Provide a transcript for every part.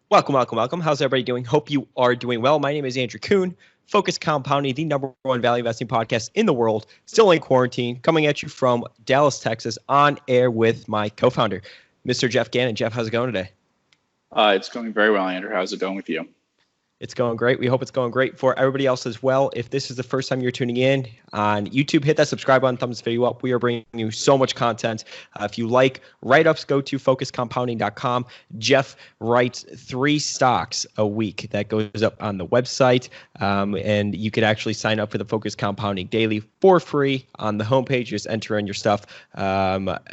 Welcome, welcome, welcome. How's everybody doing? Hope you are doing well. My name is Andrew Kuhn, Focus Compounding, the #1 value investing podcast in the world, still in quarantine, coming at you from Dallas, Texas, on air with my co-founder, Mr. Geoff Gannon. Jeff, how's it going today? It's going very well, Andrew. How's it going with you? It's going great. We hope it's going great for everybody else as well. If this is the first time you're tuning in on YouTube, hit that subscribe button, thumbs the video up. We are bringing you so much content. If you like write-ups, go to focuscompounding.com. Jeff writes 3 stocks a week. That goes up on the website, and you can actually sign up for the Focus Compounding Daily for free on the homepage. Just enter in your stuff,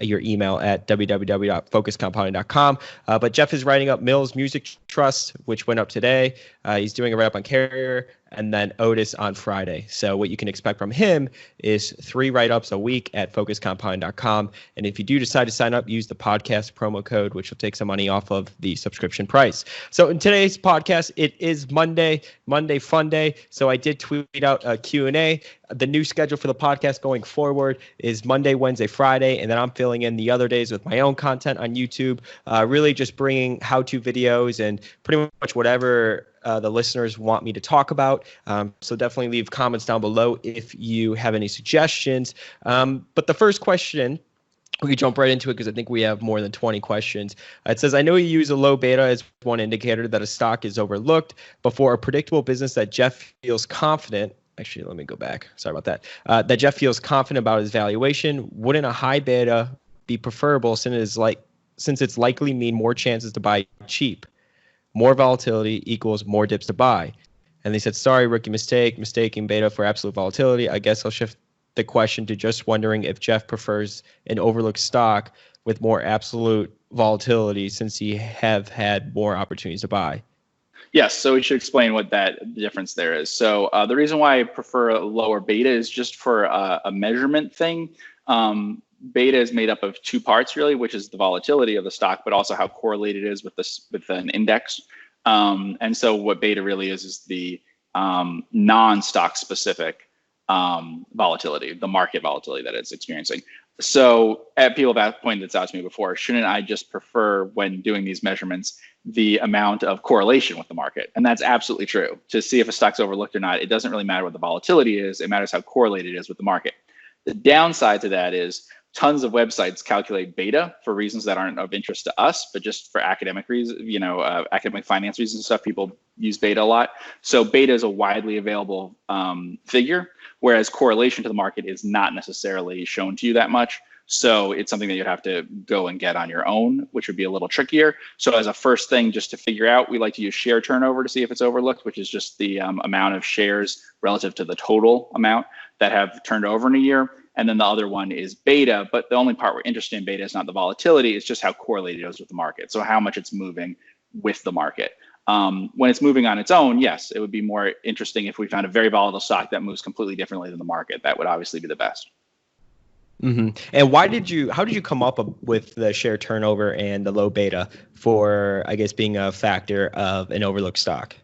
your email at www.focuscompounding.com. But Jeff is writing up Mills Music Trust, which went up today. He's doing a write-up on Carrier and then Otis on Friday. So what you can expect from him is 3 write-ups a week at focuscompounding.com. And if you do decide to sign up, use the podcast promo code, which will take some money off of the subscription price. So in today's podcast, it is Monday Fun Day. So I did tweet out a Q&A. The new schedule for the podcast going forward is Monday, Wednesday, Friday, and then I'm filling in the other days with my own content on YouTube, really just bringing how-to videos and pretty much whatever the listeners want me to talk about. So definitely leave comments down below if you have any suggestions. But the first question, we can jump right into it because I think we have more than 20 questions. It says, I know you use a low beta as one indicator that a stock is overlooked, but for a predictable business that Jeff feels confident, actually, let me go back. Sorry about that. That Jeff feels confident about his valuation, wouldn't a high beta be preferable since it's likely mean more chances to buy cheap? More volatility equals more dips to buy. And they said, sorry, rookie mistake, mistaking beta for absolute volatility. I guess I'll shift the question to just wondering if Jeff prefers an overlooked stock with more absolute volatility since he have had more opportunities to buy. Yes, so we should explain what that difference there is. So the reason why I prefer a lower beta is just for a measurement thing. Beta is made up of 2 parts, really, which is the volatility of the stock, but also how correlated it is with an index. And so what beta really is the non-stock specific volatility, the market volatility that it's experiencing. So people have pointed this out to me before. Shouldn't I just prefer, when doing these measurements, the amount of correlation with the market? And that's absolutely true. To see if a stock's overlooked or not, it doesn't really matter what the volatility is. It matters how correlated it is with the market. The downside to that is tons of websites calculate beta for reasons that aren't of interest to us, but just for academic reasons, academic finance reasons and stuff, people use beta a lot. So beta is a widely available figure, whereas correlation to the market is not necessarily shown to you that much. So it's something that you'd have to go and get on your own, which would be a little trickier. So as a first thing, just to figure out, we like to use share turnover to see if it's overlooked, which is just the amount of shares relative to the total amount that have turned over in a year. And then the other one is beta, but the only part we're interested in beta is not the volatility, it's just how correlated it is with the market. So how much it's moving with the market. When it's moving on its own, yes, it would be more interesting if we found a very volatile stock that moves completely differently than the market. That would obviously be the best. Mm-hmm. And how did you come up with the share turnover and the low beta for, I guess, being a factor of an overlooked stock?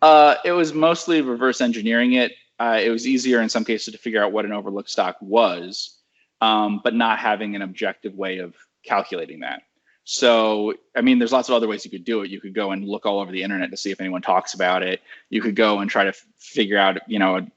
It was mostly reverse engineering it. It was easier in some cases to figure out what an overlooked stock was, but not having an objective way of calculating that. So, I mean, there's lots of other ways you could do it. You could go and look all over the internet to see if anyone talks about it. You could go and try to figure out,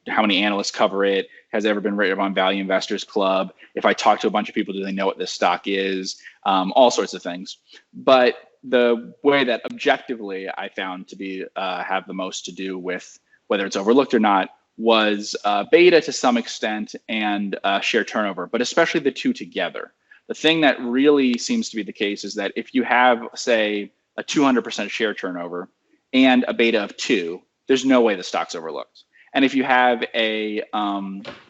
how many analysts cover it. Has it ever been rated on Value Investors Club? If I talk to a bunch of people, do they know what this stock is? All sorts of things. But the way that objectively I found to be have the most to do with whether it's overlooked or not was beta to some extent and share turnover, but especially the 2 together. The thing that really seems to be the case is that if you have, say, a 200% share turnover and a beta of 2, there's no way the stock's overlooked. And if you have a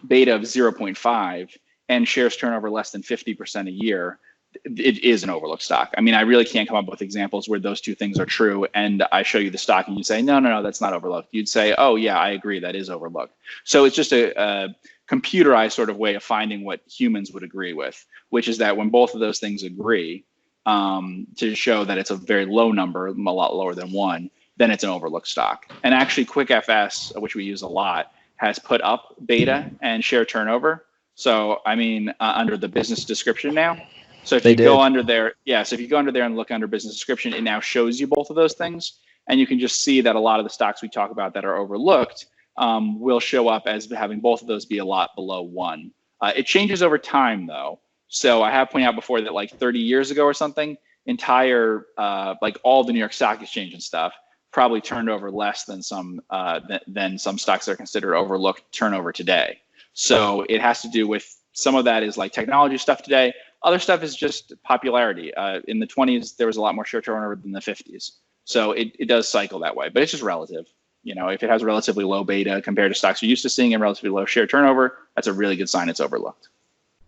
beta of 0.5 and shares turnover less than 50% a year, it is an overlooked stock. I mean, I really can't come up with examples where those 2 things are true and I show you the stock and you say, no, that's not overlooked. You'd say, oh yeah, I agree, that is overlooked. So it's just a computerized sort of way of finding what humans would agree with, which is that when both of those things agree, to show that it's a very low number, a lot lower than 1, then it's an overlooked stock. And actually QuickFS, which we use a lot, has put up beta and share turnover. So, I mean, under the business description now, So if you go under there, so if you go under there and look under business description, it now shows you both of those things. And you can just see that a lot of the stocks we talk about that are overlooked will show up as having both of those be a lot below 1. It changes over time, though. So I have pointed out before that like 30 years ago or something, entire like all the New York Stock Exchange and stuff probably turned over less than some stocks that are considered overlooked turnover today. So it has to do with some of that is like technology stuff today. Other stuff is just popularity. In the 20s, there was a lot more share turnover than the 50s. So it does cycle that way, but it's just relative. You know, if it has relatively low beta compared to stocks you're used to seeing and relatively low share turnover, that's a really good sign it's overlooked.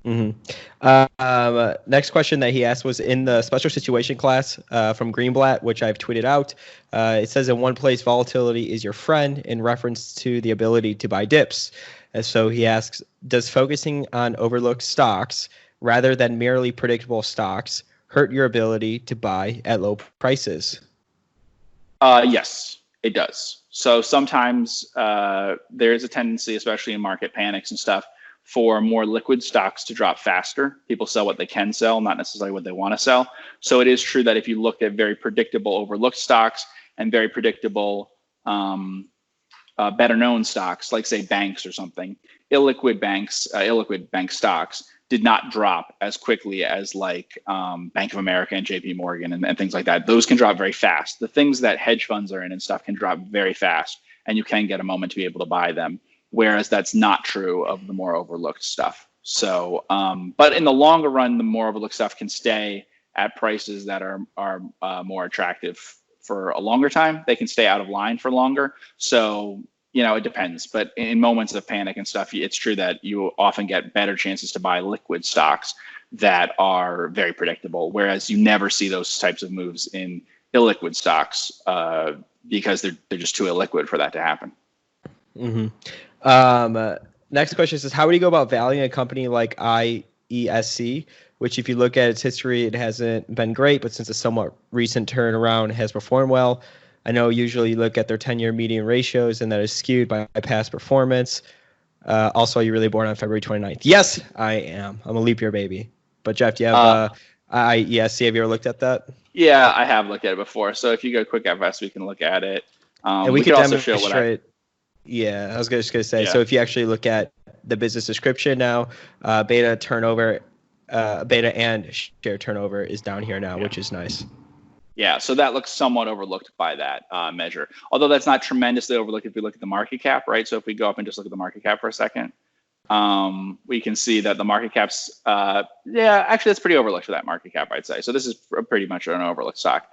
Next question that he asked was in the special situation class from Greenblatt, which I've tweeted out. It says in one place, volatility is your friend in reference to the ability to buy dips. And so he asks, does focusing on overlooked stocks rather than merely predictable stocks hurt your ability to buy at low prices? Yes, it does. So sometimes there is a tendency, especially in market panics and stuff, for more liquid stocks to drop faster. People sell what they can sell, not necessarily what they want to sell. So it is true that if you look at very predictable overlooked stocks and very predictable better known stocks, like say banks or something, illiquid bank stocks did not drop as quickly as like Bank of America and JP Morgan and things like that. Those can drop very fast. The things that hedge funds are in and stuff can drop very fast, and you can get a moment to be able to buy them. Whereas that's not true of the more overlooked stuff. So, but in the longer run, the more overlooked stuff can stay at prices that are more attractive for a longer time. They can stay out of line for longer. So, you know, it depends. But in moments of panic and stuff, it's true that you often get better chances to buy liquid stocks that are very predictable. Whereas you never see those types of moves in illiquid stocks because they're just too illiquid for that to happen. Next question says, how would you go about valuing a company like IESC, which if you look at its history, it hasn't been great, but since a somewhat recent turnaround has performed well? I know usually you look at their 10-year median ratios and that is skewed by past performance. Also, are you really born on February 29th? Yes, I am. I'm a leap year baby. But Geoff, do you have IESC? Have you ever looked at that? Yeah, I have looked at it before. So if you go quick FS, we can look at it. And we could also show what Yeah, I was just going to say, so if you actually look at the business description now, beta turnover, beta and share turnover is down here now, which is nice. Yeah, so that looks somewhat overlooked by that measure. Although that's not tremendously overlooked if we look at the market cap, right? So if we go up and just look at the market cap for a second, we can see that the market cap's, actually that's pretty overlooked for that market cap, I'd say. So this is pretty much an overlooked stock.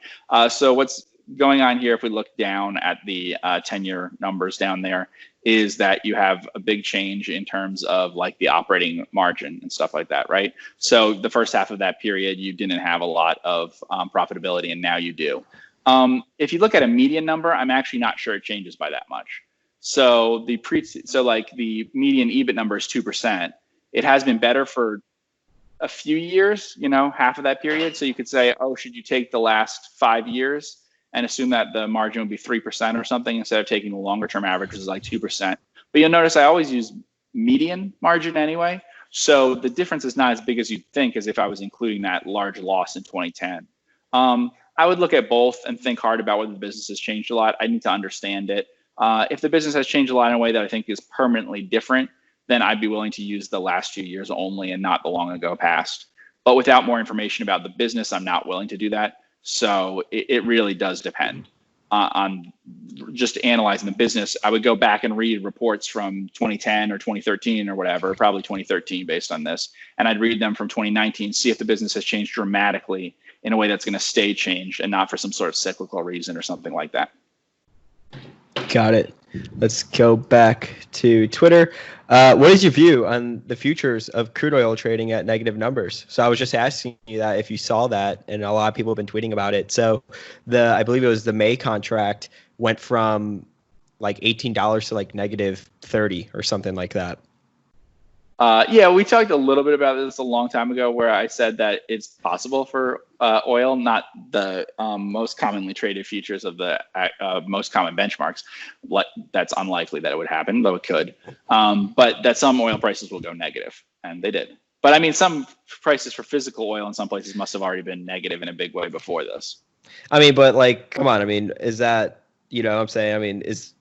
So what's going on here, if we look down at the 10-year numbers down there, is that you have a big change in terms of like the operating margin and stuff like that, right? So the first half of that period, you didn't have a lot of profitability, and now you do. If you look at a median number, I'm actually not sure it changes by that much. So like the median EBIT number is 2%. It has been better for a few years, you know, half of that period. So you could say, oh, should you take the last 5 years and assume that the margin would be 3% or something instead of taking the longer term average, which is like 2%. But you'll notice I always use median margin anyway. So the difference is not as big as you'd think as if I was including that large loss in 2010. I would look at both and think hard about whether the business has changed a lot. I need to understand it. If the business has changed a lot in a way that I think is permanently different, then I'd be willing to use the last few years only and not the long ago past. But without more information about the business, I'm not willing to do that. So it really does depend on just analyzing the business. I would go back and read reports from 2010 or 2013 or whatever, probably 2013 based on this. And I'd read them from 2019, see if the business has changed dramatically in a way that's going to stay changed and not for some sort of cyclical reason or something like that. Got it. Let's go back to Twitter. What is your view on the futures of crude oil trading at negative numbers? So I was just asking you that if you saw that, and a lot of people have been tweeting about it. So I believe it was the May contract went from like $18 to like negative 30 or something like that. We talked a little bit about this a long time ago where I said that it's possible for oil, not the most commonly traded futures of the most common benchmarks. That's unlikely that it would happen, though it could. But that some oil prices will go negative, and they did. But I mean, some prices for physical oil in some places must have already been negative in a big way before this. I mean, but like, come on. I mean, is that, you know what I'm saying? I mean, it's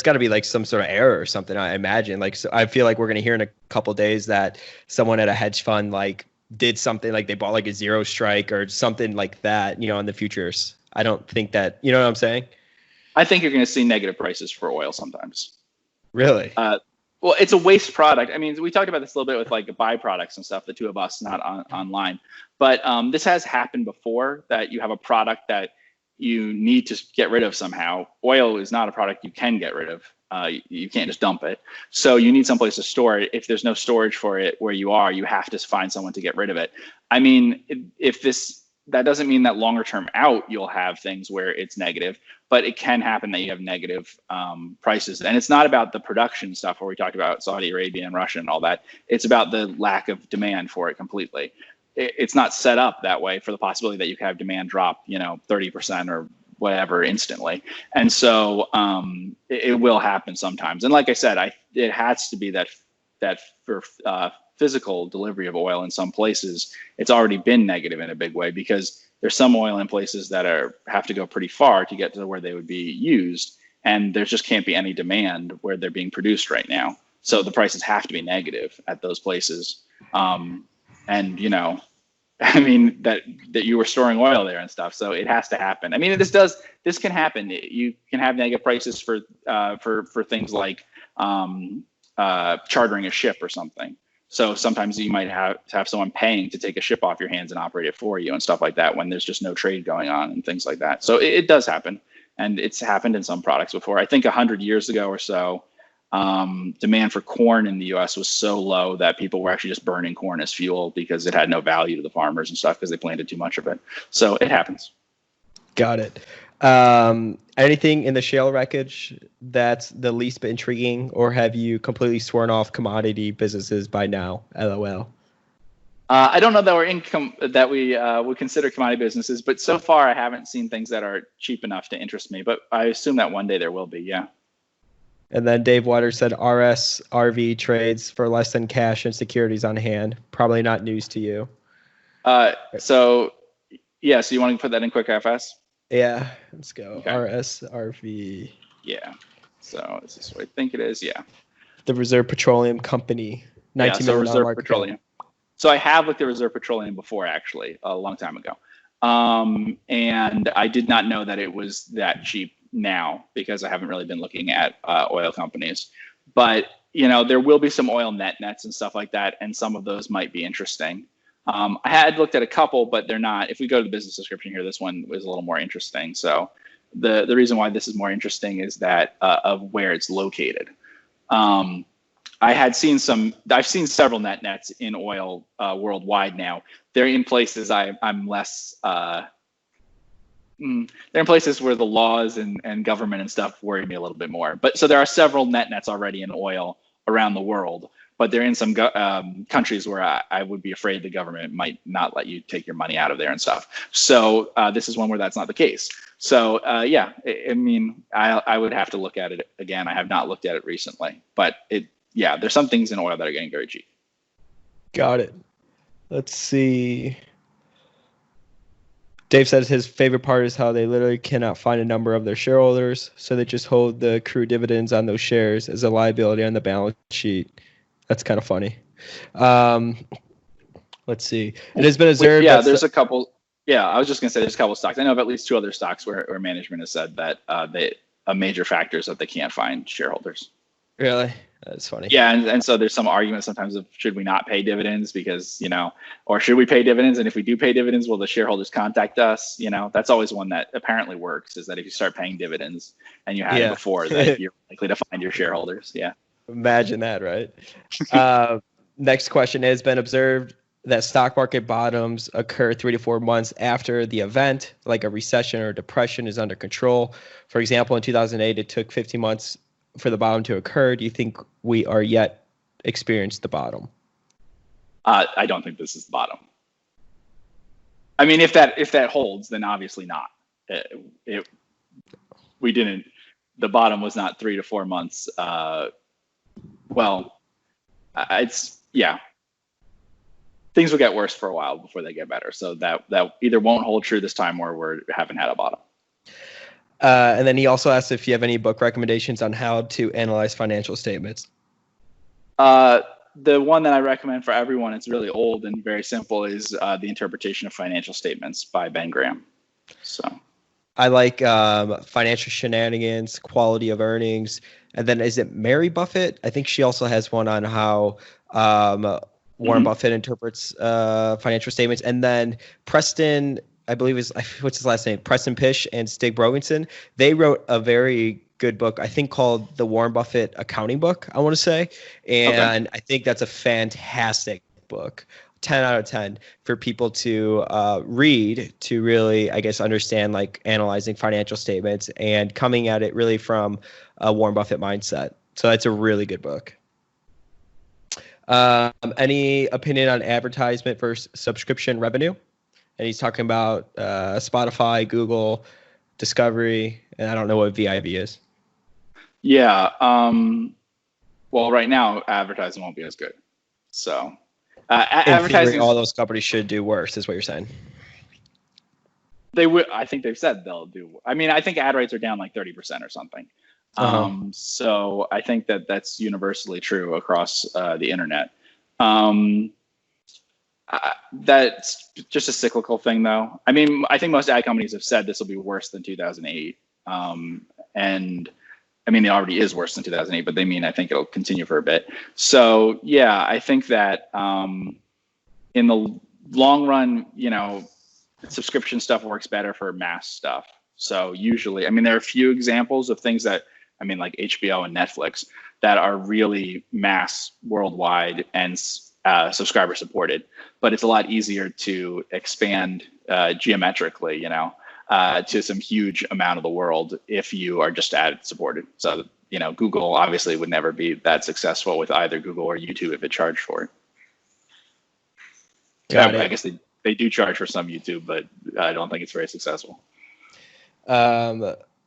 got to be like some sort of error or something, I imagine. Like, so I feel like we're going to hear in a couple of days that someone at a hedge fund like did something, like they bought like a zero strike or something like that, you know, in the futures. I don't think that, you know what I'm saying? I think you're going to see negative prices for oil sometimes. Really? Well, it's a waste product. I mean, we talked about this a little bit with like byproducts and stuff, the two of us, not online. But this has happened before, that you have a product that you need to get rid of somehow. Oil is not a product you can get rid of. You can't just dump it. So you need someplace to store it. If there's no storage for it where you are, you have to find someone to get rid of it. I mean, that doesn't mean that longer term out you'll have things where it's negative, but it can happen that you have negative prices. And it's not about the production stuff where we talked about Saudi Arabia and Russia and all that. It's about the lack of demand for it completely. It's not set up that way for the possibility that you can have demand drop, 30% or whatever instantly. And so it will happen sometimes. And like I said, it has to be that for physical delivery of oil in some places, it's already been negative in a big way, because there's some oil in places that have to go pretty far to get to where they would be used. And there just can't be any demand where they're being produced right now. So the prices have to be negative at those places. And, I mean, that you were storing oil there and stuff. So it has to happen. I mean, this can happen. You can have negative prices for things like chartering a ship or something. So sometimes you might have to have someone paying to take a ship off your hands and operate it for you and stuff like that when there's just no trade going on and things like that. So it does happen, and it's happened in some products before. I think 100 years ago or so, demand for corn in the U.S. was so low that people were actually just burning corn as fuel because it had no value to the farmers and stuff because they planted too much of it. So it happens. Got it. Anything in the shale wreckage that's the least bit intriguing, or have you completely sworn off commodity businesses by now? LOL. I don't know that we would consider commodity businesses, but so far I haven't seen things that are cheap enough to interest me. But I assume that one day there will be. Yeah. And then Dave Waters said RV trades for less than cash and securities on hand. Probably not news to you. So you want to put that in quick FS? Yeah, let's go. Okay. RSRV. Yeah. So is this what I think it is? Yeah. The Reserve Petroleum Company. $19 million Reserve Petroleum. So I have looked at Reserve Petroleum before, actually, a long time ago. And I did not know that it was that cheap now, because I haven't really been looking at oil companies. But, there will be some oil nets and stuff like that, and some of those might be interesting. I had looked at a couple, but they're not. If we go to the business description here, this one was a little more interesting. So the reason why this is more interesting is that of where it's located. I've seen several nets in oil worldwide now. They're in places I'm less. They're in places where the laws and government and stuff worry me a little bit more. But so there are several nets already in oil around the world. But they're in some countries where I would be afraid the government might not let you take your money out of there and stuff. So this is one where that's not the case. So I mean, I would have to look at it again. I have not looked at it recently, but there's some things in oil that are getting very cheap. Got it. Let's see. Dave says his favorite part is how they literally cannot find a number of their shareholders, so they just hold the accrued dividends on those shares as a liability on the balance sheet. That's kind of funny. Let's see. It has been observed. There's a couple. Yeah, I was just going to say there's a couple of stocks. I know of at least two other stocks where management has said that a major factor is that they can't find shareholders. Really? That's funny. Yeah, and so there's some argument sometimes of should we not pay dividends because, or should we pay dividends? And if we do pay dividends, will the shareholders contact us? That's always one that apparently works, is that if you start paying dividends and you had it before, that you're likely to find your shareholders. Yeah. Imagine that, right? Next question. It has been observed that stock market bottoms occur 3 to 4 months after the event, like a recession or depression, is under control. For example, in 2008, it took 15 months for the bottom to occur. Do you think we are yet experienced the bottom? I don't think this is the bottom. I mean, if that holds, then obviously not. The bottom was not 3 to 4 months. things will get worse for a while before they get better. So that either won't hold true this time or we haven't had a bottom. And then he also asked if you have any book recommendations on how to analyze financial statements. The one that I recommend for everyone, it's really old and very simple, is The Interpretation of Financial Statements by Ben Graham. So I like Financial Shenanigans, Quality of Earnings. And then is it Mary Buffett? I think she also has one on how Warren Buffett interprets financial statements. And then Preston, I believe what's his last name? Preston Pish and Stig Brogenson. They wrote a very good book, I think, called The Warren Buffett Accounting Book, I want to say. And I think that's a fantastic book. 10 out of 10 for people to read to really, I guess, understand like analyzing financial statements and coming at it really from a Warren Buffett mindset. So that's a really good book. Any opinion on advertisement versus subscription revenue? And he's talking about Spotify, Google, Discovery, and I don't know what VIB is. Yeah. Well, right now, advertising won't be as good. So advertising, all those companies should do worse, is what you're saying. They would. I think they've said they'll do. I mean, I think ad rates are down like 30% or something. So I think that's universally true across the internet. That's just a cyclical thing, though. I mean, I think most ad companies have said this will be worse than 2008. And I mean, it already is worse than 2008, but they mean I think it'll continue for a bit. So yeah, I think that in the long run, subscription stuff works better for mass stuff. So usually, I mean, there are a few examples of things that, I mean, like HBO and Netflix that are really mass worldwide and subscriber supported, but it's a lot easier to expand geometrically, to some huge amount of the world if you are just ad supported. So, Google obviously would never be that successful with either Google or YouTube if it charged for it. I guess they do charge for some YouTube, but I don't think it's very successful.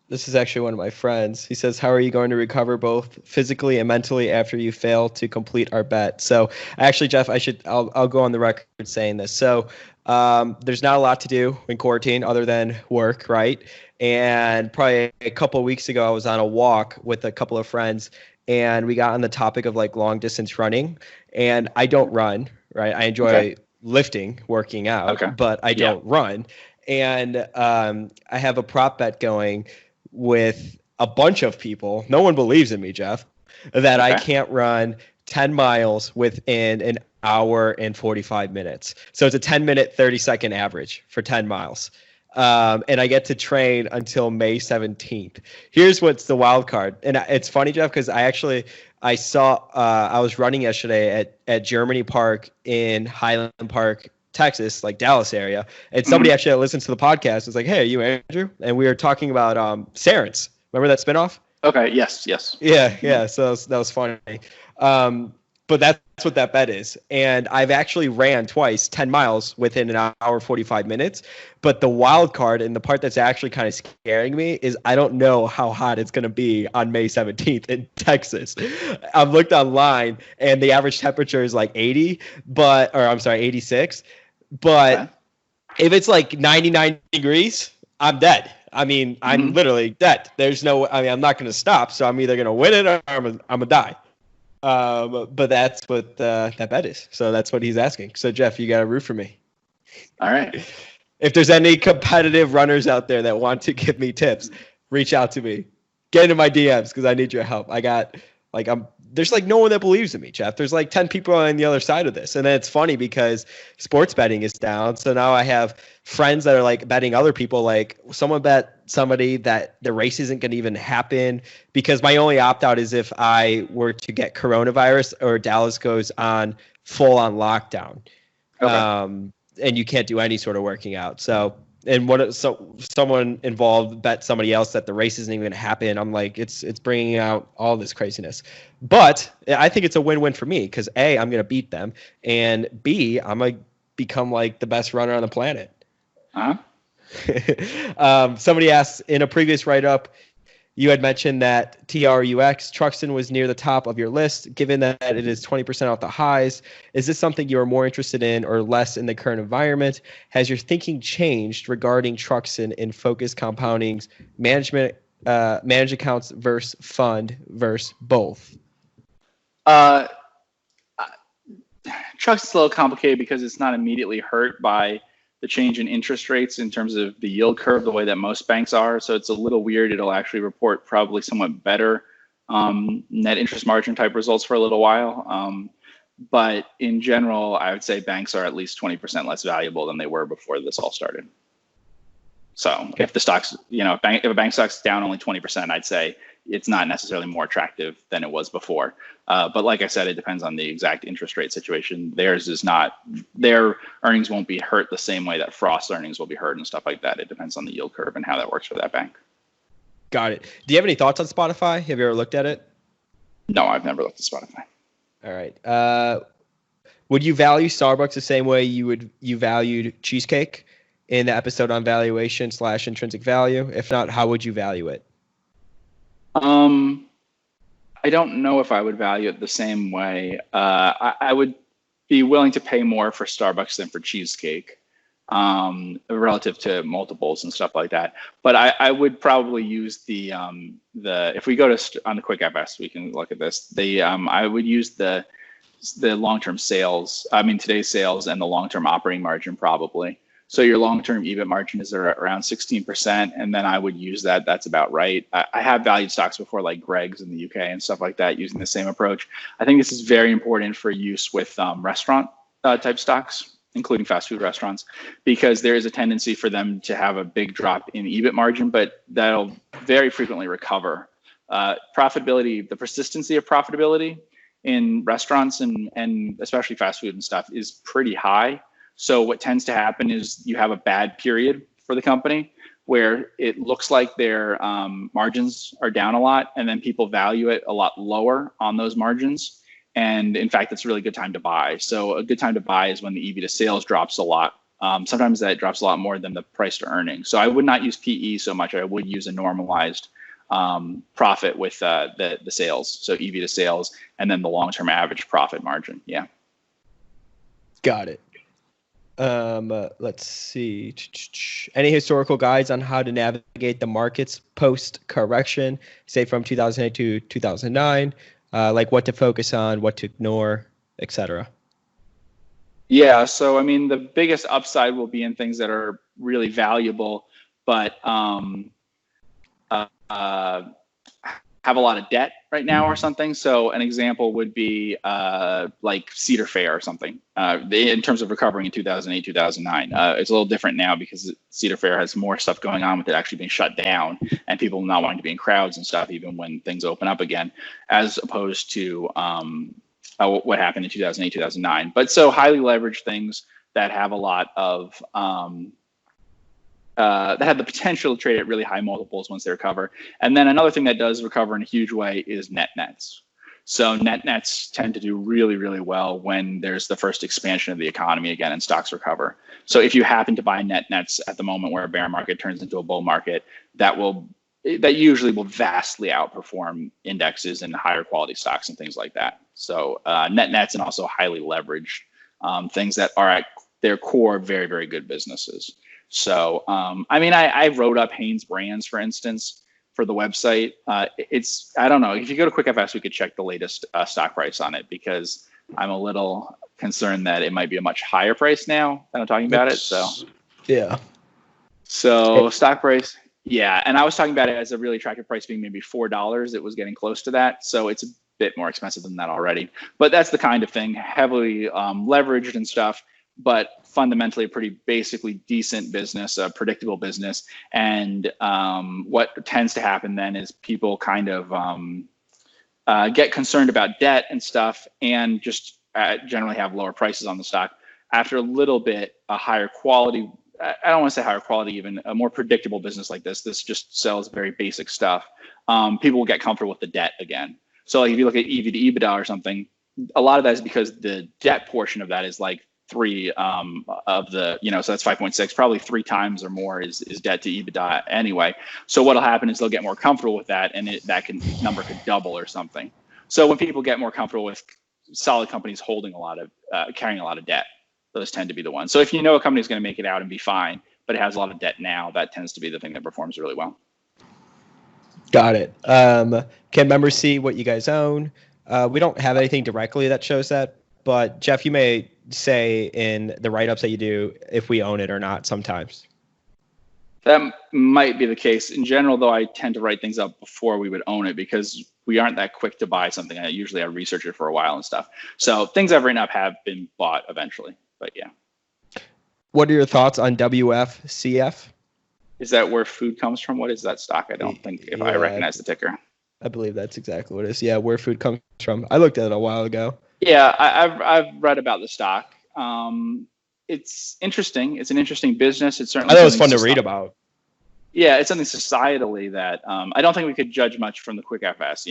This is actually one of my friends. He says, how are you going to recover both physically and mentally after you fail to complete our bet? So actually, Geoff, I'll go on the record saying this. So there's not a lot to do in quarantine other than work, right? And probably a couple of weeks ago, I was on a walk with a couple of friends and we got on the topic of like long distance running. And I don't run, right? I enjoy lifting, working out, but I don't run. And I have a prop bet going with a bunch of people. No one believes in me, Geoff, that I can't run 10 miles within an hour and 45 minutes. So it's a 10-minute, 30-second average for 10 miles. And I get to train until May 17th. Here's what's the wild card. And it's funny, Geoff, because I saw I was running yesterday at Germany Park in Highland Park, Texas, like Dallas area. And somebody actually that listens to the podcast was like, hey, are you Andrew? And we were talking about Sarence. Remember that spinoff? Okay. Yes. Yeah. So that was funny. But that's what that bet is. And I've actually ran twice 10 miles within an hour, 45 minutes. But the wild card and the part that's actually kind of scaring me is I don't know how hot it's going to be on May 17th in Texas. I've looked online and the average temperature is like 86. But if it's like 99 degrees, I'm dead. I mean, I'm literally dead. I'm not going to stop. So I'm either going to win it or I'm going to die. But that's what that bet is. So that's what he's asking. So Geoff, you got to root for me. All right. If there's any competitive runners out there that want to give me tips, reach out to me. Get into my DMs because I need your help. There's like no one that believes in me, Geoff. There's like 10 people on the other side of this. And then it's funny because sports betting is down. So now I have friends that are like betting other people. Like someone bet somebody that the race isn't going to even happen because my only opt out is if I were to get coronavirus or Dallas goes on full on lockdown. Okay. And you can't do any sort of working out. So someone involved bet somebody else that the race isn't even going to happen. I'm like, it's bringing out all this craziness. But I think it's a win-win for me because A, I'm going to beat them, and B, I'm going to become like the best runner on the planet. Huh? Somebody asked in a previous write-up, You had mentioned that TRUX, Truxton, was near the top of your list. Given that it is 20% off the highs, is this something you are more interested in or less in the current environment? Has your thinking changed regarding Truxton in focus compounding's managed accounts versus fund versus both? Truxton's a little complicated because it's not immediately hurt by the change in interest rates in terms of the yield curve the way that most banks are. So it's a little weird. It'll actually report probably somewhat better net interest margin type results for a little while. But in general, I would say banks are at least 20% less valuable than they were before this all started. So if the stocks, if a bank stock's down only 20%, I'd say it's not necessarily more attractive than it was before. But like I said, it depends on the exact interest rate situation. Theirs is not, their earnings won't be hurt the same way that Frost's earnings will be hurt and stuff like that. It depends on the yield curve and how that works for that bank. Got it. Do you have any thoughts on Spotify? Have you ever looked at it? No, I've never looked at Spotify. All right. Would you value Starbucks the same way you valued cheesecake in the episode on valuation / intrinsic value? If not, how would you value it? I don't know if I would value it the same way. I would be willing to pay more for Starbucks than for cheesecake, relative to multiples and stuff like that. But I would probably use the if we go to on the quick FS, we can look at this. I would use the long-term sales. I mean today's sales and the long-term operating margin probably. So your long-term EBIT margin is around 16%, and then I would use that. That's about right. I have valued stocks before, like Greg's in the UK and stuff like that, using the same approach. I think this is very important for use with restaurant type stocks, including fast food restaurants, because there is a tendency for them to have a big drop in EBIT margin, but that'll very frequently recover. Profitability, the persistency of profitability in restaurants and especially fast food and stuff is pretty high. So what tends to happen is you have a bad period for the company where it looks like their margins are down a lot, and then people value it a lot lower on those margins. And in fact, it's a really good time to buy. So a good time to buy is when the EV to sales drops a lot. Sometimes that drops a lot more than the price to earnings. So I would not use PE so much. I would use a normalized profit with the sales. So EV to sales, and then the long-term average profit margin. Yeah. Got it. Let's see. Any historical guides on how to navigate the markets post correction, say from 2008 to 2009, like what to focus on, what to ignore, etc. Yeah. So, I mean, the biggest upside will be in things that are really valuable, but have a lot of debt right now or something. So an example would be like Cedar Fair or something in terms of recovering in 2008, 2009. It's a little different now because Cedar Fair has more stuff going on with it actually being shut down and people not wanting to be in crowds and stuff, even when things open up again, as opposed to what happened in 2008, 2009. But so highly leveraged things that have a lot of that have the potential to trade at really high multiples once they recover. And then another thing that does recover in a huge way is net nets. So net nets tend to do really, really well when there's the first expansion of the economy again and stocks recover. So if you happen to buy net nets at the moment where a bear market turns into a bull market, that usually will vastly outperform indexes and higher quality stocks and things like that. So net nets and also highly leveraged things that are at their core very, very good businesses. So, I mean, I wrote up Hanes Brands, for instance, for the website. I don't know, if you go to QuickFS, we could check the latest stock price on it because I'm a little concerned that it might be a much higher price now that I'm talking about it. So, yeah. So stock price. Yeah. And I was talking about it as a really attractive price being maybe $4. It was getting close to that. So it's a bit more expensive than that already. But that's the kind of thing, heavily leveraged and stuff, but fundamentally a pretty basically decent business, a predictable business. And what tends to happen then is people kind of get concerned about debt and stuff and just generally have lower prices on the stock. After a little bit, a higher quality, I don't want to say higher quality, even a more predictable business like this just sells very basic stuff. People will get comfortable with the debt again. So like if you look at EV to EBITDA or something, a lot of that is because the debt portion of that is like 3 of the, so that's 5.6, probably 3 times or more is debt to EBITDA anyway. So what'll happen is they'll get more comfortable with that, and number could double or something. So when people get more comfortable with solid companies holding carrying a lot of debt, those tend to be the ones. So if you know a company is going to make it out and be fine, but it has a lot of debt now, that tends to be the thing that performs really well. Got it. Can members see what you guys own? We don't have anything directly that shows that, but Geoff, you may say in the write-ups that you do if we own it or not sometimes. That might be the case. In general, though, I tend to write things up before we would own it because we aren't that quick to buy something. I research it for a while and stuff. So things I've written up have been bought eventually, but yeah. What are your thoughts on WFCF? Is that where food comes from? What is that stock? I don't think I recognize the ticker. I believe that's exactly what it is. Yeah, where food comes from. I looked at it a while ago. Yeah, I've read about the stock. It's interesting. It's an interesting business. It's certainly. I thought it was fun to read about. Yeah, it's something societally that I don't think we could judge much from the quick FS,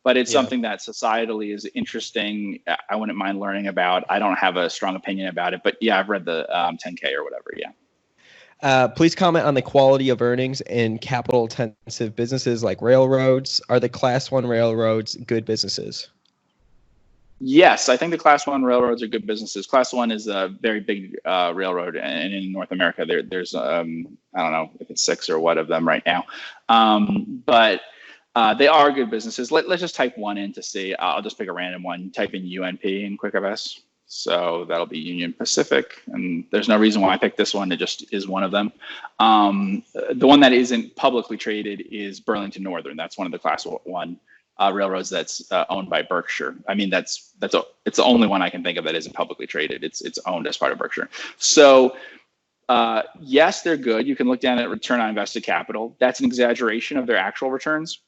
but it's something that societally is interesting. I wouldn't mind learning about. I don't have a strong opinion about it, but yeah, I've read the 10K or whatever. Yeah. Please comment on the quality of earnings in capital-intensive businesses like railroads. Are the Class 1 railroads good businesses? Yes, I think the Class 1 railroads are good businesses. Class 1 is a very big railroad, and in North America, there's I don't know if it's 6 or what of them right now, but they are good businesses. Let's just type one in to see. I'll just pick a random one. Type in UNP in QuickFS. So that'll be Union Pacific, and there's no reason why I picked this one. It just is one of them. The one that isn't publicly traded is Burlington Northern. That's one of the Class 1 railroads that's owned by Berkshire. I mean, it's the only one I can think of that isn't publicly traded. It's owned as part of Berkshire. So yes, they're good. You can look down at return on invested capital. That's an exaggeration of their actual returns.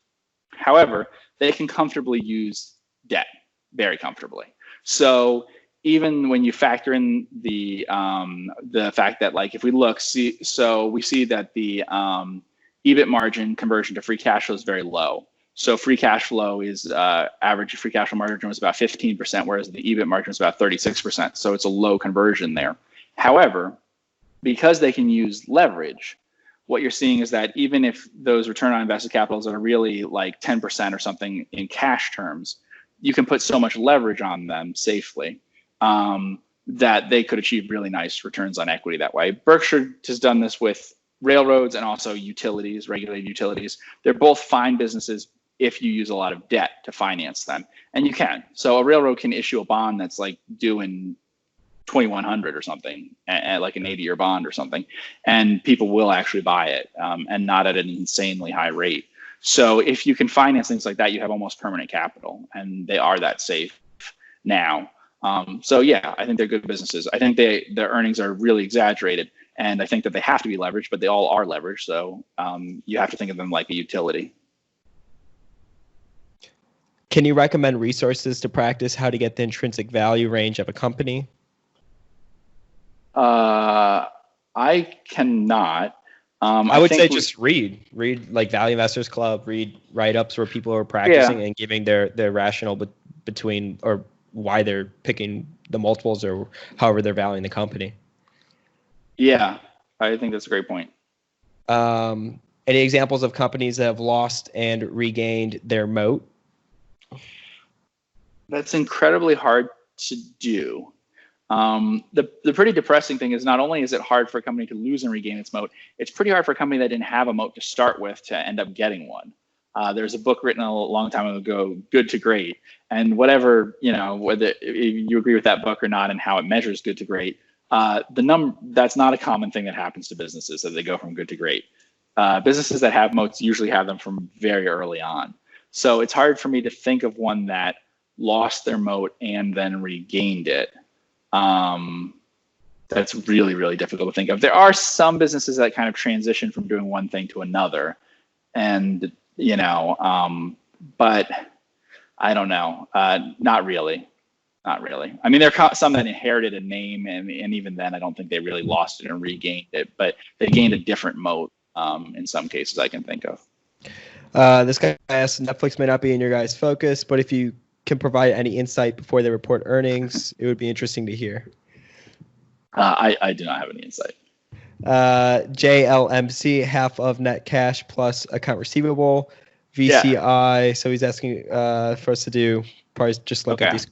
However, they can comfortably use debt, very comfortably. So even when you factor in the fact that, like, if we look, we see that the EBIT margin conversion to free cash flow is very low. So free cash flow is average free cash flow margin was about 15%, whereas the EBIT margin was about 36%. So it's a low conversion there. However, because they can use leverage, what you're seeing is that even if those return on invested capitals are really like 10% or something in cash terms, you can put so much leverage on them safely that they could achieve really nice returns on equity that way. Berkshire has done this with railroads and also utilities, regulated utilities. They're both fine businesses if you use a lot of debt to finance them, and you can. So a railroad can issue a bond that's like due in 2100 or something, and like an 80-year bond or something, and people will actually buy it, and not at an insanely high rate. So if you can finance things like that, you have almost permanent capital, and they are that safe now. So yeah, I think they're good businesses. I think their earnings are really exaggerated, and I think that they have to be leveraged, but they all are leveraged. So you have to think of them like a utility. Can you recommend resources to practice how to get the intrinsic value range of a company? I cannot. I would say just read like Value Investors Club, read write-ups where people are practicing and giving their rationale between or why they're picking the multiples or however they're valuing the company. Yeah, I think that's a great point. Any examples of companies that have lost and regained their moat? That's incredibly hard to do. The pretty depressing thing is not only is it hard for a company to lose and regain its moat, it's pretty hard for a company that didn't have a moat to start with to end up getting one. There's a book written a long time ago, Good to Great, and whatever, whether you agree with that book or not and how it measures good to great, that's not a common thing that happens to businesses, that they go from good to great. Businesses that have moats usually have them from very early on. So it's hard for me to think of one that lost their moat and then regained it. That's really, really difficult to think of. There are some businesses that kind of transition from doing one thing to another, and but I don't know. Not really. I mean, there are some that inherited a name, and even then, I don't think they really lost it and regained it, but they gained a different moat in some cases I can think of. This guy asked, Netflix may not be in your guys' focus, but if you can provide any insight before they report earnings, it would be interesting to hear. I do not have any insight. JLMC, half of net cash plus account receivable. VCI, so he's asking for us to do, probably just look at these.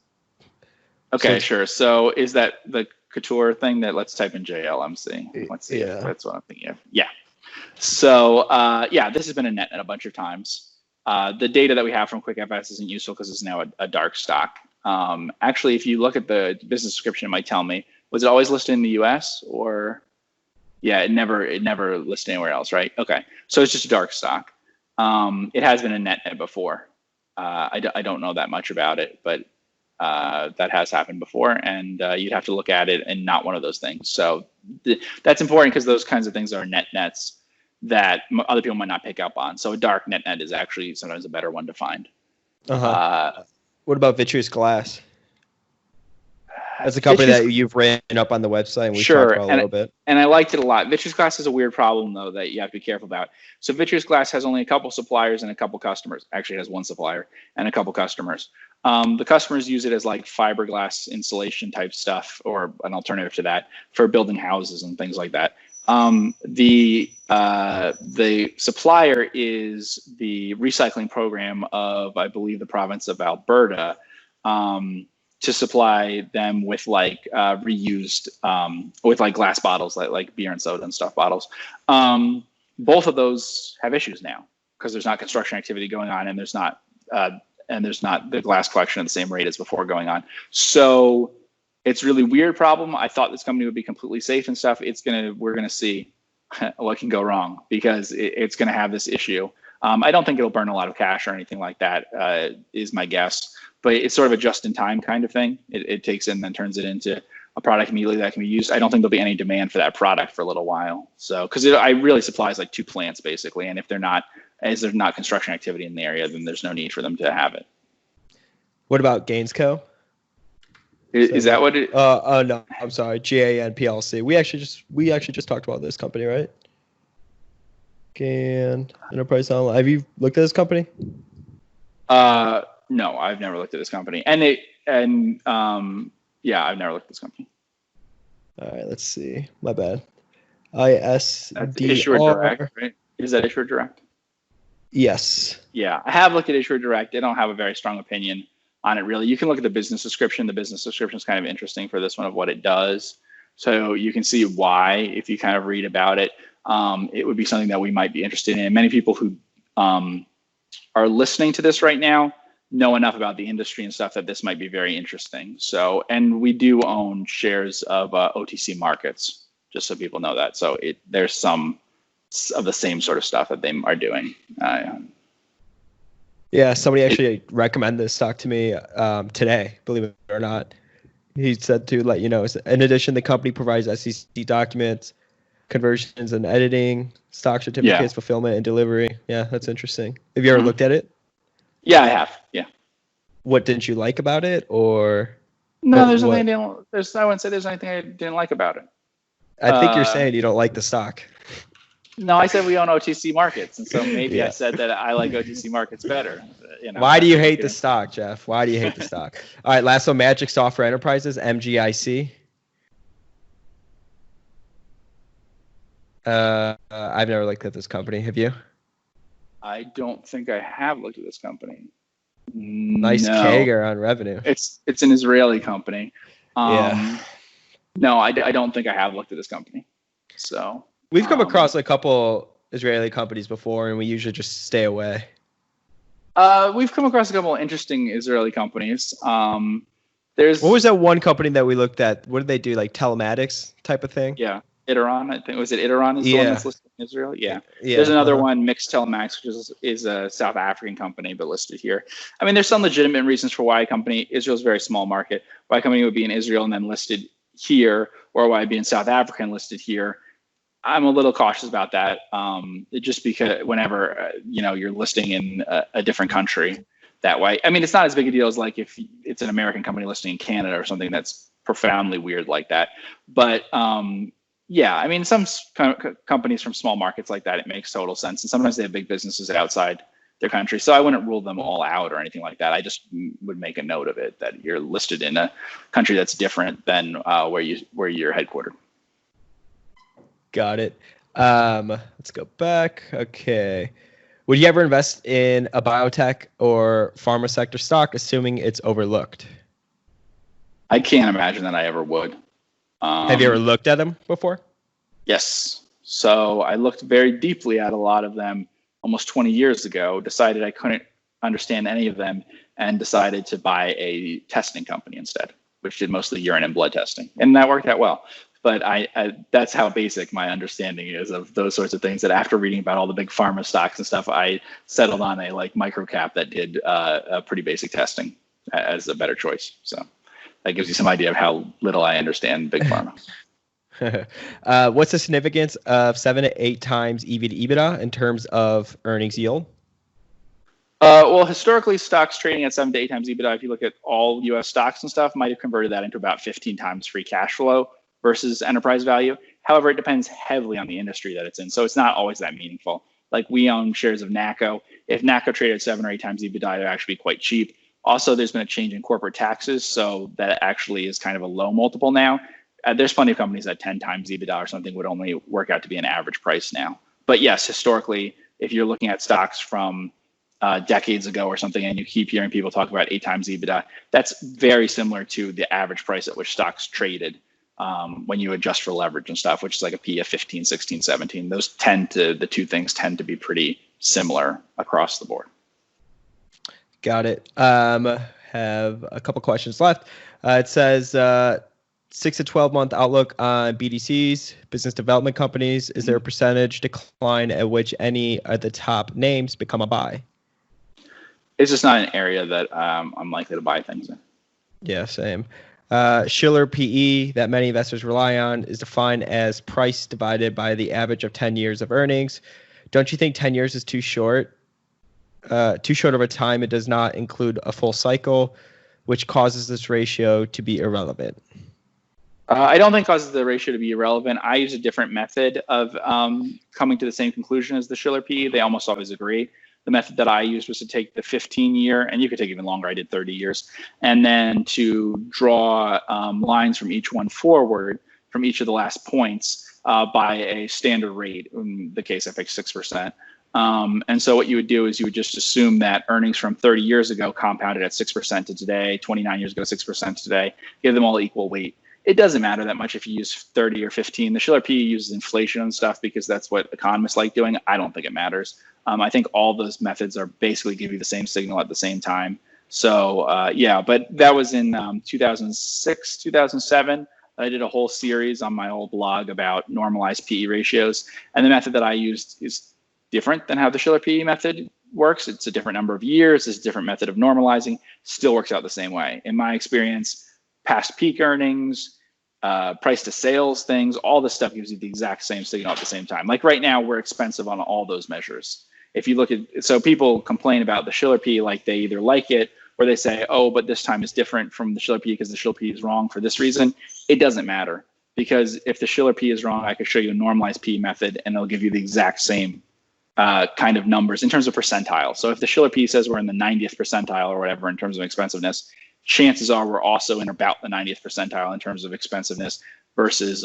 Okay, sure. So is that the Couture thing? Let's type in JLMC. Let's see if that's what I'm thinking of. Yeah. So this has been a net a bunch of times. The data that we have from QuickFS isn't useful because it's now a dark stock. Actually, if you look at the business description, it might tell me, was it always listed in the US or? Yeah, it never listed anywhere else, right? Okay, so it's just a dark stock. It has been a net before. I don't know that much about it, but that has happened before, and you'd have to look at it and not one of those things. So that's important because those kinds of things are nets that other people might not pick up on. So a dark net is actually sometimes a better one to find. What about Vitreous Glass? That's a company that you've ran up on the website, and we've talked about a little bit. And I liked it a lot. Vitreous Glass is a weird problem, though, that you have to be careful about. So Vitreous Glass has only a couple suppliers and a couple customers. Actually, it has one supplier and a couple customers. The customers use it as like fiberglass insulation type stuff, or an alternative to that for building houses and things like that. The supplier is the recycling program of, I believe, the province of Alberta. To supply them with like reused, with like glass bottles, like beer and soda and stuff bottles. Both of those have issues now because there's not construction activity going on, and there's not the glass collection at the same rate as before going on. So it's a really weird problem. I thought this company would be completely safe and stuff. We're gonna see what can go wrong because it's gonna have this issue. I don't think it'll burn a lot of cash or anything like that, is my guess. But it's sort of a just-in-time kind of thing. It takes it and then turns it into a product immediately that can be used. I don't think there'll be any demand for that product for a little while. So, because it really supplies like 2 plants basically, and if there's not construction activity in the area, then there's no need for them to have it. What about Gainsco? Is that what it? No, I'm sorry, GAN PLC. We actually just talked about this company, right? GAN Enterprise Online. Have you looked at this company? No, I've never looked at this company, I've never looked at this company. All right, let's see. My bad. ISDR. Issuer Direct, right? Is that Issuer Direct? Yes. Yeah, I have looked at Issuer Direct. I don't have a very strong opinion on it, really. You can look at the business description. The business description is kind of interesting for this one of what it does. So you can see why, if you kind of read about it, it would be something that we might be interested in. Many people who are listening to this right now know enough about the industry and stuff that this might be very interesting. So, and we do own shares of OTC markets, just so people know that. So there's some of the same sort of stuff that they are doing. Yeah, somebody actually recommended this stock to me today, believe it or not. He said to let you know, in addition, the company provides SEC documents, conversions and editing, stock certificates, fulfillment and delivery. Yeah, that's interesting. Have you ever looked at it? Yeah, I have. Yeah. What didn't you like about it, or? No, there's nothing. I wouldn't say there's anything I didn't like about it. I think you're saying you don't like the stock. No, I said we own OTC markets, and so maybe I said that I like OTC markets better. Why do you hate the stock, Geoff? Why do you hate the stock? All right, last one, Magic Software Enterprises, MGIC. I've never looked at this company. Have you? I don't think I have looked at this company. Nice CAGR on revenue. It's an Israeli company. Yeah. No, I don't think I have looked at this company. So we've come across a couple Israeli companies before, and we usually just stay away. We've come across a couple of interesting Israeli companies. What was that one company that we looked at? What did they do? Like telematics type of thing? Yeah. Iteron, I think. Was it Iteron is the one that's listed in Israel? Yeah. There's another one, Mixed Telematics, which is a South African company, but listed here. I mean, there's some legitimate reasons for why a company, Israel's a very small market, why a company would be in Israel and then listed here, or why it'd be in South Africa and listed here. I'm a little cautious about that, just because whenever you're listing in a different country that way. I mean, it's not as big a deal as like if it's an American company listing in Canada or something that's profoundly weird like that. But yeah, I mean, some companies from small markets like that, it makes total sense. And sometimes they have big businesses outside their country. So I wouldn't rule them all out or anything like that. I just would make a note of it that you're listed in a country that's different than where you're headquartered. Got it. Let's go back. Okay. Would you ever invest in a biotech or pharma sector stock, assuming it's overlooked? I can't imagine that I ever would. Have you ever looked at them before? Yes. So I looked very deeply at a lot of them almost 20 years ago, decided I couldn't understand any of them, and decided to buy a testing company instead, which did mostly urine and blood testing. And that worked out well. But that's how basic my understanding is of those sorts of things, that after reading about all the big pharma stocks and stuff, I settled on a microcap that did a pretty basic testing as a better choice. So that gives you some idea of how little I understand big pharma. What's the significance of 7 to 8 times EV to EBITDA in terms of earnings yield? Well, historically, stocks trading at 7 to 8 times EBITDA, if you look at all U.S. stocks and stuff, might have converted that into about 15 times free cash flow versus enterprise value. However, it depends heavily on the industry that it's in. So it's not always that meaningful. Like, we own shares of NACCO. If NACCO traded at 7 or 8 times EBITDA, it would actually be quite cheap. Also, there's been a change in corporate taxes, so that actually is kind of a low multiple now. There's plenty of companies at 10 times EBITDA or something would only work out to be an average price now. But yes, historically, if you're looking at stocks from decades ago or something, and you keep hearing people talk about 8 times EBITDA, that's very similar to the average price at which stocks traded when you adjust for leverage and stuff, which is like a P of 15, 16, 17. The two things tend to be pretty similar across the board. Got it. Have a couple questions left. It says 6 to 12 month outlook on BDCs, business development companies. Is there a percentage decline at which any of the top names become a buy? It's just not an area that I'm likely to buy things in. Yeah, same. Shiller PE that many investors rely on is defined as price divided by the average of 10 years of earnings. Don't you think 10 years is too short? Too short of a time. It does not include a full cycle, which causes this ratio to be irrelevant. I don't think it causes the ratio to be irrelevant. I use a different method of coming to the same conclusion as the Shiller PE. They almost always agree. The method that I used was to take the 15-year, and you could take even longer. I did 30 years, and then to draw lines from each one forward from each of the last points by a standard rate. In the case, I picked 6%. And so what you would do is you would just assume that earnings from 30 years ago compounded at 6% to today, 29 years ago, 6% to today, give them all equal weight. It doesn't matter that much if you use 30 or 15. The Shiller PE uses inflation and stuff because that's what economists like doing. I don't think it matters. I think all those methods are basically give you the same signal at the same time. So yeah, but that was in 2006, 2007. I did a whole series on my old blog about normalized PE ratios. And the method that I used is different than how the Shiller PE method works. It's a different number of years. It's a different method of normalizing. Still works out the same way. In my experience, past peak earnings, price to sales things, all this stuff gives you the exact same signal at the same time. Like right now, we're expensive on all those measures. If you look at, so people complain about the Shiller PE, like they either like it or they say, oh, but this time is different from the Shiller PE because the Shiller PE is wrong for this reason. It doesn't matter, because if the Shiller PE is wrong, I could show you a normalized PE method and it'll give you the exact same kind of numbers in terms of percentile. So if the Shiller PE says we're in the 90th percentile or whatever in terms of expensiveness, chances are we're also in about the 90th percentile in terms of expensiveness versus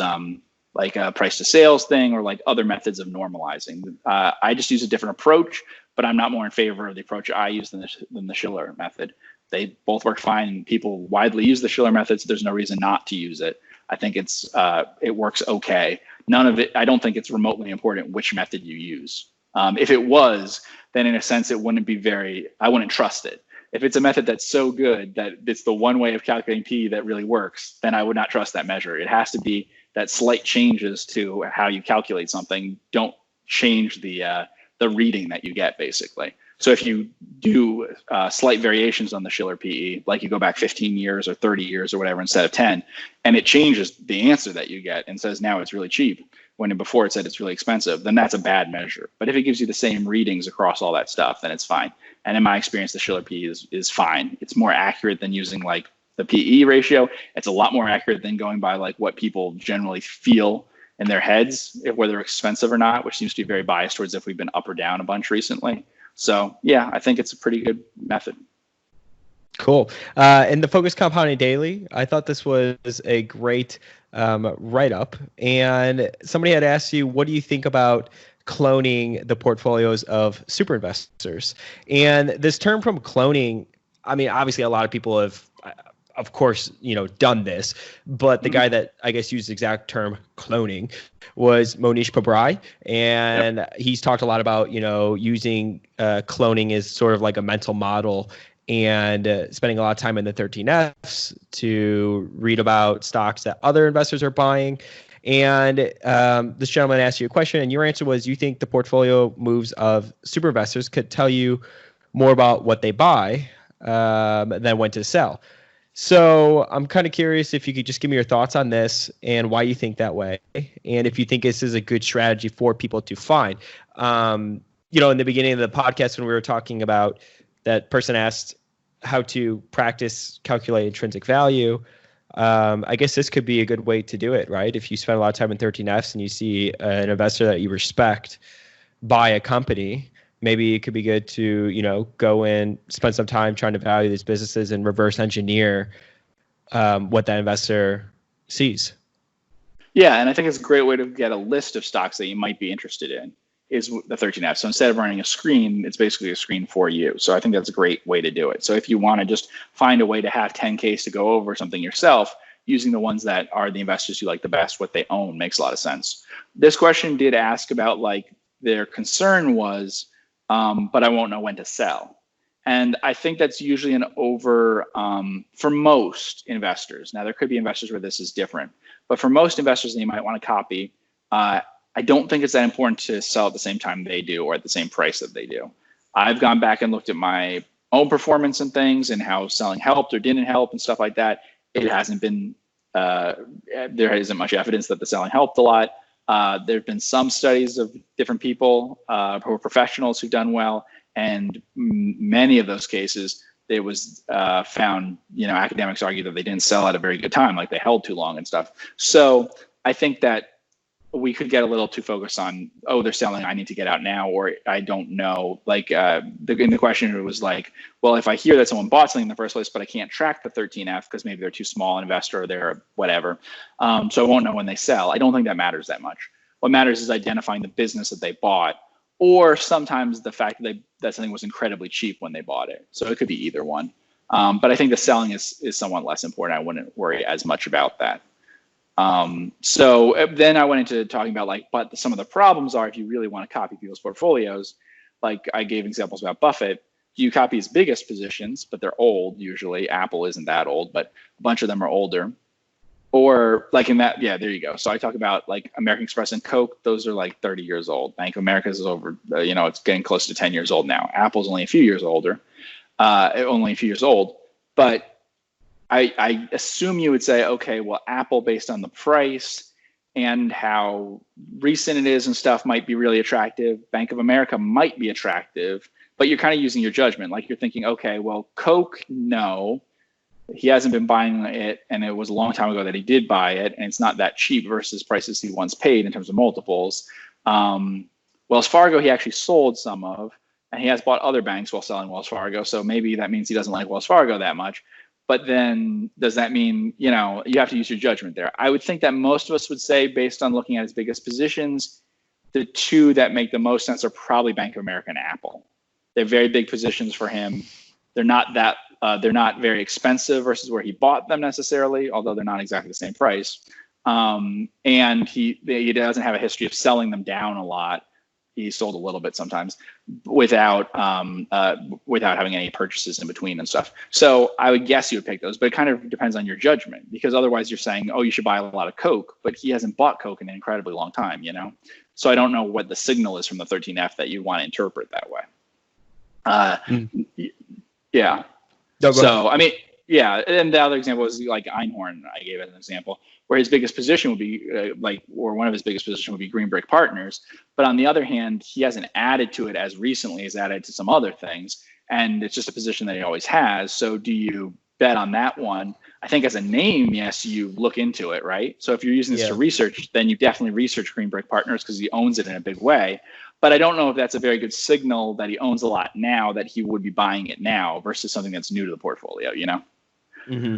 like a price to sales thing or like other methods of normalizing. I just use a different approach, but I'm not more in favor of the approach I use than the Shiller method. They both work fine. People widely use the Shiller method, so there's no reason not to use it. I think it works okay. None of it, I don't think it's remotely important which method you use. If it was, then in a sense, it wouldn't be I wouldn't trust it. If it's a method that's so good that it's the one way of calculating PE that really works, then I would not trust that measure. It has to be that slight changes to how you calculate something don't change the reading that you get, basically. So if you do slight variations on the Shiller PE, like you go back 15 years or 30 years or whatever instead of 10, and it changes the answer that you get and says now it's really cheap, when before it said it's really expensive, then that's a bad measure. But if it gives you the same readings across all that stuff, then it's fine. And in my experience, the Shiller PE is fine. It's more accurate than using like the PE ratio. It's a lot more accurate than going by like what people generally feel in their heads, whether expensive or not, which seems to be very biased towards if we've been up or down a bunch recently. So yeah, I think it's a pretty good method. Cool. And the Focus Compounding Daily, I thought this was a great write-up. And somebody had asked you, what do you think about cloning the portfolios of super investors? And this term from cloning, I mean, obviously a lot of people have, of course, done this, but the guy that I guess used the exact term cloning was Monish Pabrai. And he's talked a lot about, using cloning as sort of like a mental model, and spending a lot of time in the 13Fs to read about stocks that other investors are buying. And this gentleman asked you a question, and your answer was you think the portfolio moves of super investors could tell you more about what they buy than when to sell. So I'm kind of curious if you could just give me your thoughts on this and why you think that way, and if you think this is a good strategy for people to find. In the beginning of the podcast when we were talking about, that person asked how to practice calculate intrinsic value. I guess this could be a good way to do it, right? If you spend a lot of time in 13Fs and you see an investor that you respect buy a company, maybe it could be good to, go in, spend some time trying to value these businesses and reverse engineer what that investor sees. Yeah, and I think it's a great way to get a list of stocks that you might be interested in, is the 13F. So instead of running a screen, it's basically a screen for you. So I think that's a great way to do it. So if you want to just find a way to have 10Ks to go over something yourself, using the ones that are the investors you like the best, what they own, makes a lot of sense. This question did ask about, like, their concern was, but I won't know when to sell. And I think that's usually an over for most investors. Now, there could be investors where this is different, but for most investors that you might want to copy, I don't think it's that important to sell at the same time they do or at the same price that they do. I've gone back and looked at my own performance and things and how selling helped or didn't help and stuff like that. It hasn't been, there isn't much evidence that the selling helped a lot. There have been some studies of different people who are professionals who've done well. And many of those cases, it was found, academics argue that they didn't sell at a very good time, like they held too long and stuff. So I think that we could get a little too focused on, oh, they're selling, I need to get out now, or I don't know. Like in the question, it was like, well, if I hear that someone bought something in the first place, but I can't track the 13F because maybe they're too small an investor or they're whatever, so I won't know when they sell. I don't think that matters that much. What matters is identifying the business that they bought, or sometimes the fact that something was incredibly cheap when they bought it. So it could be either one. But I think the selling is somewhat less important. I wouldn't worry as much about that. So then I went into talking about, like, but some of the problems are, if you really want to copy people's portfolios, like I gave examples about Buffett, you copy his biggest positions, but they're old usually. Apple isn't that old, but a bunch of them are older. Or like in that, yeah, there you go. So I talk about like American Express and Coke. Those are like 30 years old. Bank of America is over, it's getting close to 10 years old now. Apple's only a few years older, but I assume you would say, okay, well, Apple, based on the price and how recent it is and stuff, might be really attractive. Bank of America might be attractive, but you're kind of using your judgment. Like you're thinking, okay, well, Coke, no, he hasn't been buying it, and it was a long time ago that he did buy it, and it's not that cheap versus prices he once paid in terms of multiples. Wells Fargo, he actually sold some of, and he has bought other banks while selling Wells Fargo, so maybe that means he doesn't like Wells Fargo that much. But then does that mean, you have to use your judgment there? I would think that most of us would say, based on looking at his biggest positions, the two that make the most sense are probably Bank of America and Apple. They're very big positions for him. They're not very expensive versus where he bought them necessarily, although they're not exactly the same price. And he doesn't have a history of selling them down a lot. He sold a little bit sometimes without having any purchases in between and stuff. So I would guess you would pick those, but it kind of depends on your judgment, because otherwise you're saying, oh, you should buy a lot of Coke, but he hasn't bought Coke in an incredibly long time, So I don't know what the signal is from the 13F that you want to interpret that way. Yeah. No, so, I mean, yeah. And the other example was like Einhorn, I gave as an example, where his biggest position would be or one of his biggest positions would be Green Brick Partners. But on the other hand, he hasn't added to it as recently as added to some other things. And it's just a position that he always has. So do you bet on that one? I think as a name, yes, you look into it, right? So if you're using this to research, then you definitely research Green Brick Partners because he owns it in a big way. But I don't know if that's a very good signal that he owns a lot now, that he would be buying it now versus something that's new to the portfolio, you know? Mm-hmm.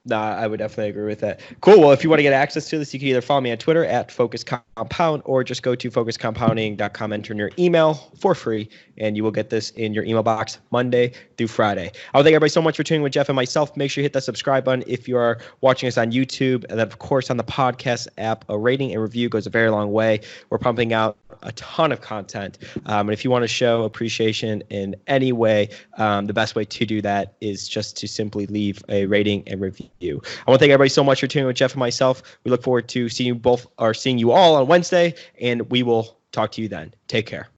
No, I would definitely agree with that. Cool. Well, if you want to get access to this, you can either follow me on Twitter at Focus Compound or just go to focuscompounding.com, enter in your email for free, and you will get this in your email box Monday through Friday. I want to thank everybody so much for tuning in with Geoff and myself. Make sure you hit that subscribe button if you are watching us on YouTube. And then, of course, on the podcast app, a rating and review goes a very long way. We're pumping out a ton of content. And if you want to show appreciation in any way, the best way to do that is just to simply leave a rating and review. I want to thank everybody so much for tuning in with Geoff and myself. We look forward to seeing you all on Wednesday, and we will talk to you then. Take care.